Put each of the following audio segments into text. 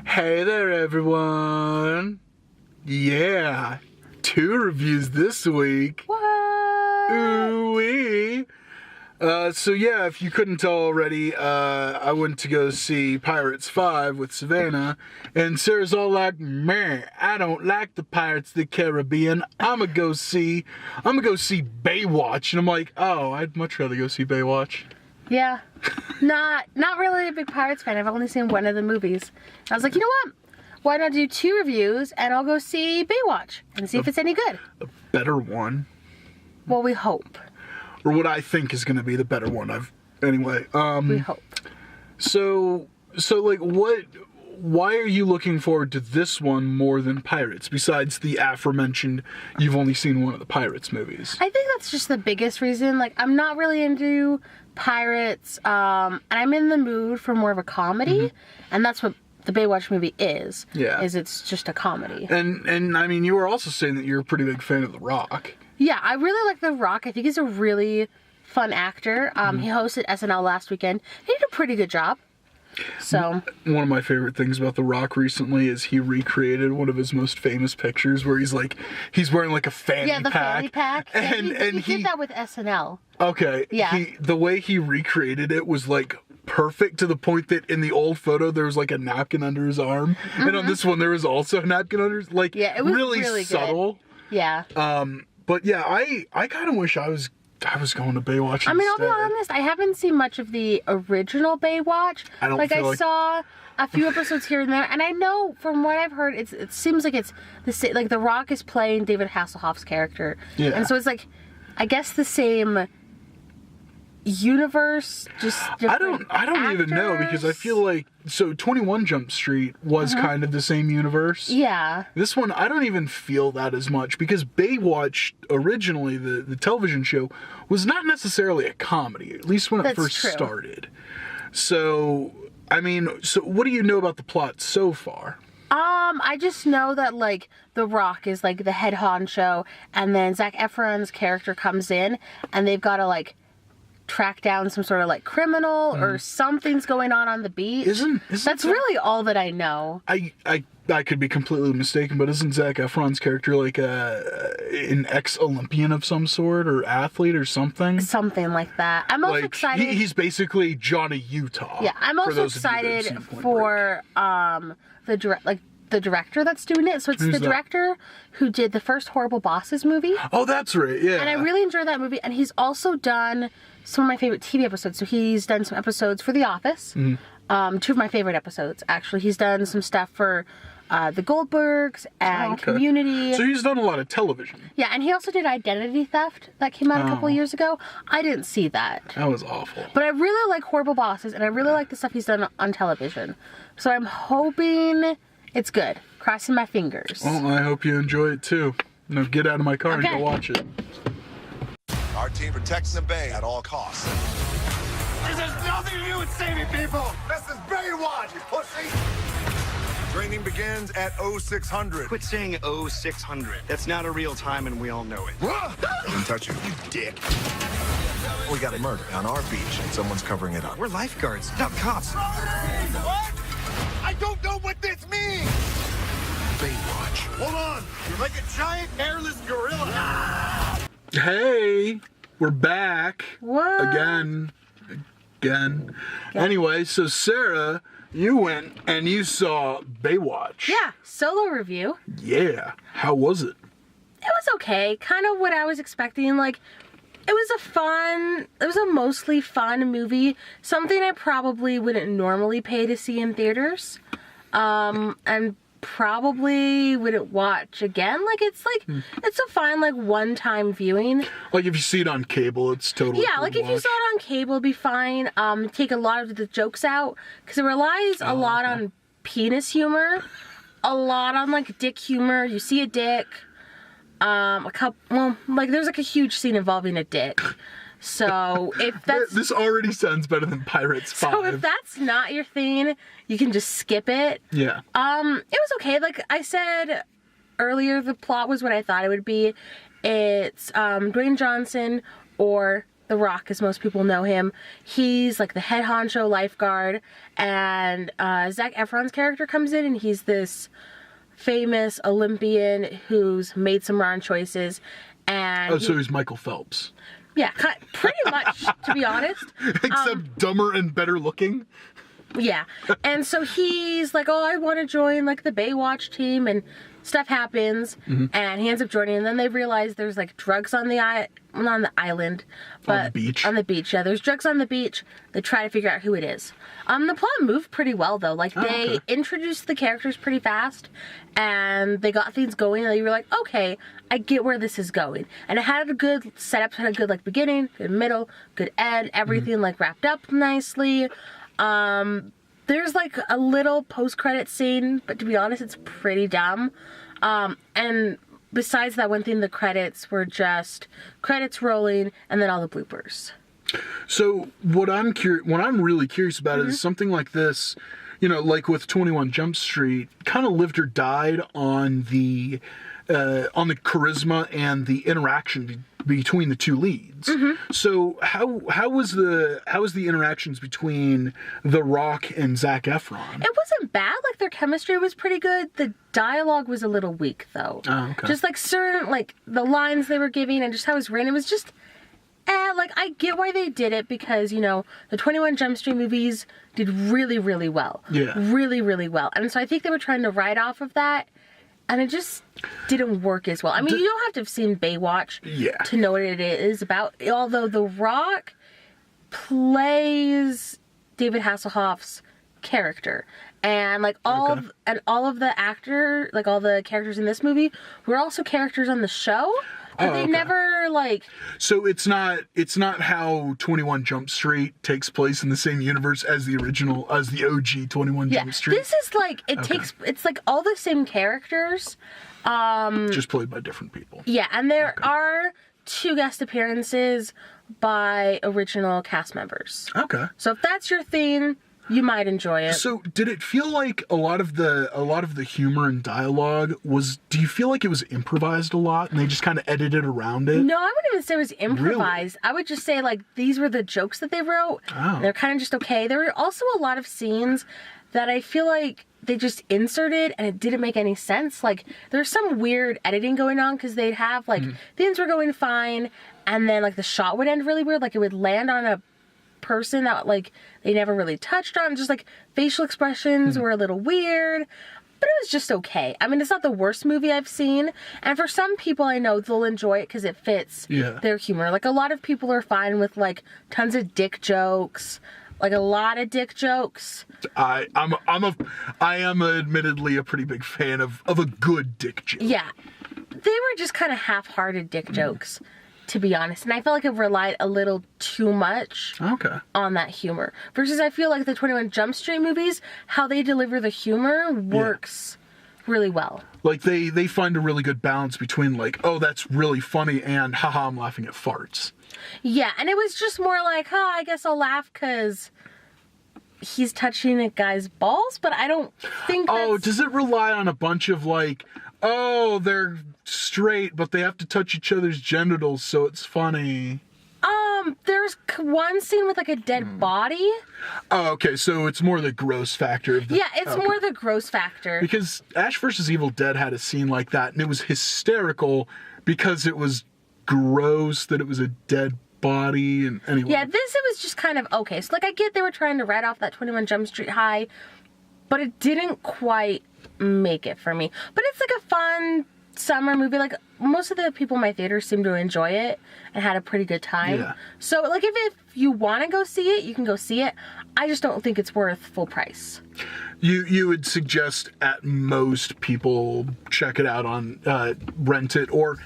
Hey there, everyone. Yeah, 2 reviews this week. What? Ooh-wee. So yeah, if you couldn't tell already, I went to go see Pirates 5 with Savannah, and Sarah's all like, man, I don't like the Pirates of the Caribbean. I'ma go see Baywatch. And I'm like, oh, I'd much rather go see Baywatch. Yeah. Not really a big Pirates fan. I've only seen one of the movies. I was like, you know what? Why not do 2 reviews and I'll go see Baywatch and see if it's any good. A better one. Well, we hope. Or what I think is going to be the better one. Anyway. We hope. So like, why are you looking forward to this one more than Pirates, besides the aforementioned you've only seen one of the Pirates movies? I think that's just the biggest reason. Like, I'm not really into Pirates, and I'm in the mood for more of a comedy, and that's what the Baywatch movie is. Yeah. Is it's just a comedy. And I mean, you were also saying that you're a pretty big fan of The Rock. Yeah, I really like The Rock. I think he's a really fun actor. He hosted SNL last weekend. He did a pretty good job. So one of my favorite things about The Rock recently is he recreated one of his most famous pictures where he's wearing like a fanny pack. Yeah, the fanny pack. And he did that with SNL. Okay. Yeah. The way he recreated it was like perfect, to the point that in the old photo there was like a napkin under his arm, and on this one there was also a napkin under his, like, yeah, it was really subtle. Good. Yeah. But yeah, I kind of wish I was going to Baywatch. I mean, I'll instead. be honest, I haven't seen much of the original Baywatch. I saw a few episodes here and there, and I know from what I've heard, it seems like it's the same. Like, The Rock is playing David Hasselhoff's character, yeah, and so it's like, I guess the same universe, just different I don't even know, because I feel like 21 Jump Street was kind of the same universe. Yeah. This one, I don't even feel that as much, because Baywatch originally, the television show, was not necessarily a comedy, at least when it first started. So, I mean, what do you know about the plot so far? I just know that, like, The Rock is, like, the head honcho, and then Zac Efron's character comes in, and they've got to, like, track down some sort of, like, criminal or something's going on the beach. That's really all that I know. I could be completely mistaken, but isn't Zac Efron's character like an ex-Olympian of some sort, or athlete or something? Something like that. I'm also excited. He's basically Johnny Utah. Yeah, I'm also excited for the director that's doing it. So it's the director who did the first Horrible Bosses movie. Oh, that's right, yeah. And I really enjoyed that movie. And he's also done some of my favorite TV episodes. So he's done some episodes for The Office. 2 of my favorite episodes, actually. He's done some stuff for The Goldbergs and Community. So he's done a lot of television. Yeah, and he also did Identity Theft that came out a couple years ago. I didn't see that. That was awful. But I really like Horrible Bosses, and I really like the stuff he's done on television. So I'm hoping it's good. Crossing my fingers. Well, I hope you enjoy it too. Now get out of my car and go watch it. Our team protects the Bay at all costs. This has nothing to do with saving people. This is Baywatch, you pussy. Training begins at 0600. Quit saying 0600. That's not a real time, and we all know it. Don't touch you, you dick. We got a murder on our beach, and someone's covering it up. We're lifeguards, not cops. What? I don't know what this means. Baywatch. Hold on. You're like a giant hairless gorilla. Hey, we're back. What? Again. Anyway, so Sarah, you went and you saw Baywatch. Yeah, solo review. Yeah. How was it? It was okay. Kind of what I was expecting. Like, it was a mostly fun movie. Something I probably wouldn't normally pay to see in theaters. And probably wouldn't watch again. It's a fine, like, one-time viewing. Like, if you see it on cable, it's totally Yeah, like, if you saw it on cable, it'd be fine. Take a lot of the jokes out, because it relies a lot on penis humor, a lot on, like, dick humor. You see a dick, there's, like, a huge scene involving a dick. So if that's... This already sounds better than Pirates 5. So if that's not your thing, you can just skip it. Yeah. It was okay. Like I said earlier, the plot was what I thought it would be. It's Dwayne Johnson or The Rock, as most people know him. He's like the head honcho lifeguard, and Zac Efron's character comes in, and he's this famous Olympian who's made some wrong choices. And so he's Michael Phelps. Yeah, pretty much, to be honest. Except dumber and better looking. Yeah, and so he's like, oh, I want to join like the Baywatch team, and stuff happens, and he ends up joining, and then they realize there's like drugs on the island, but on the beach. On the beach, yeah, there's drugs on the beach. They try to figure out who it is. The plot moved pretty well though. Like they introduced the characters pretty fast, and they got things going, and you were like, okay, I get where this is going, and it had a good setup, had a good like beginning, good middle, good end, everything like wrapped up nicely. There's like a little post-credit scene, but to be honest, it's pretty dumb. And besides that one thing, the credits were just credits rolling and then all the bloopers. So what I'm really curious about is something like this, you know, like with 21 Jump Street, kind of lived or died on the charisma and the interaction between the two leads. So how was the interactions between The Rock and Zac Efron? It wasn't bad. Like their chemistry was pretty good. The dialogue was a little weak though. Oh, okay. Just like certain like the lines they were giving and just how it was written, it was just like I get why they did it because, you know, the 21 Jump Street movies did really, really well. Yeah. Really, really well. And so I think they were trying to ride off of that. And it just didn't work as well. I mean, you don't have to have seen Baywatch to know what it is about. Although The Rock plays David Hasselhoff's character, and like all of the actor, like all the characters in this movie, were also characters on the show. But they never like. So it's not how 21 Jump Street takes place in the same universe as the OG 21 Jump Street. This is like it's like all the same characters, just played by different people. Yeah, and there are 2 guest appearances by original cast members. Okay. So if that's your thing, you might enjoy it. So did it feel like a lot of the humor and dialogue do you feel like it was improvised a lot and they just kind of edited around it? No, I wouldn't even say it was improvised. Really? I would just say like these were the jokes that they wrote. Oh. They're kind of just okay. There were also a lot of scenes that I feel like they just inserted and it didn't make any sense. Like there's some weird editing going on because they'd have like things were going fine and then like the shot would end really weird. Like it would land on a person that like they never really touched on. Just like facial expressions were a little weird, but it was just okay. I mean, it's not the worst movie I've seen, and for some people I know they'll enjoy it because it fits their humor. Like a lot of people are fine with like tons of dick jokes, like a lot of dick jokes. I am admittedly a pretty big fan of a good dick joke. Yeah, they were just kind of half-hearted dick jokes, to be honest. And I felt like it relied a little too much on that humor. Versus I feel like the 21 Jump Street movies, how they deliver the humor works really well. Like they find a really good balance between like, oh, that's really funny and haha, I'm laughing at farts. Yeah, and it was just more like, I guess I'll laugh because he's touching a guy's balls, but I don't think does it rely on a bunch of like, oh, they're straight, but they have to touch each other's genitals, so it's funny? There's one scene with like a dead body. Oh, okay, so it's more the gross factor of the... Yeah, it's more the gross factor. Because Ash vs. Evil Dead had a scene like that, and it was hysterical because it was gross that it was a dead body, and anyway. Yeah, it was just kind of okay. So like I get they were trying to write off that 21 Jump Street high, but it didn't quite make it for me. But it's like a fun summer movie. Like most of the people in my theater seemed to enjoy it and had a pretty good time. Yeah. So like if you want to go see it, you can go see it. I just don't think it's worth full price. You would suggest at most people check it out on rent it, or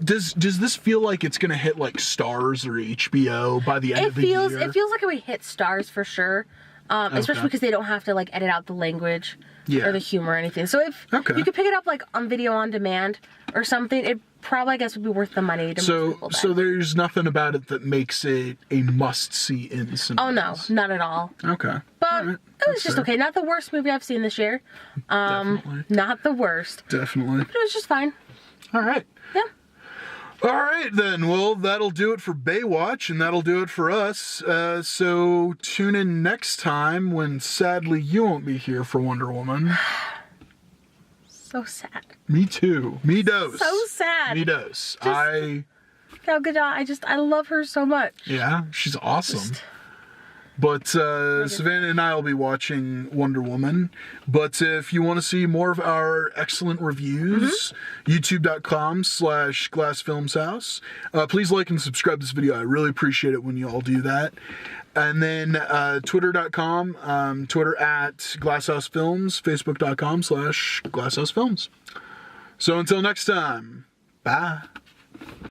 does this feel like it's gonna hit like Stars or HBO by the end of the year? It feels like it would hit Stars for sure. Especially because they don't have to like edit out the language or the humor or anything. So if you could pick it up like on video on demand or something, it probably I guess would be worth the money to most people. So there's nothing about it that makes it a must-see in cinemas. Oh no, not at all. Okay. But it was just okay. Not the worst movie I've seen this year. Definitely. Not the worst. Definitely. But it was just fine. All right. Yeah. All right, then. Well, that'll do it for Baywatch, and that'll do it for us. So tune in next time when, sadly, you won't be here for Wonder Woman. So sad. Me too. Me dose. So sad. Me dose. Gal Gadot, I love her so much. Yeah, she's awesome. But Savannah and I will be watching Wonder Woman. But if you want to see more of our excellent reviews, youtube.com/glassfilmshouse. Please like and subscribe to this video. I really appreciate it when you all do that. And then twitter.com, Twitter at glasshousefilms, facebook.com/glasshousefilms. So until next time, bye.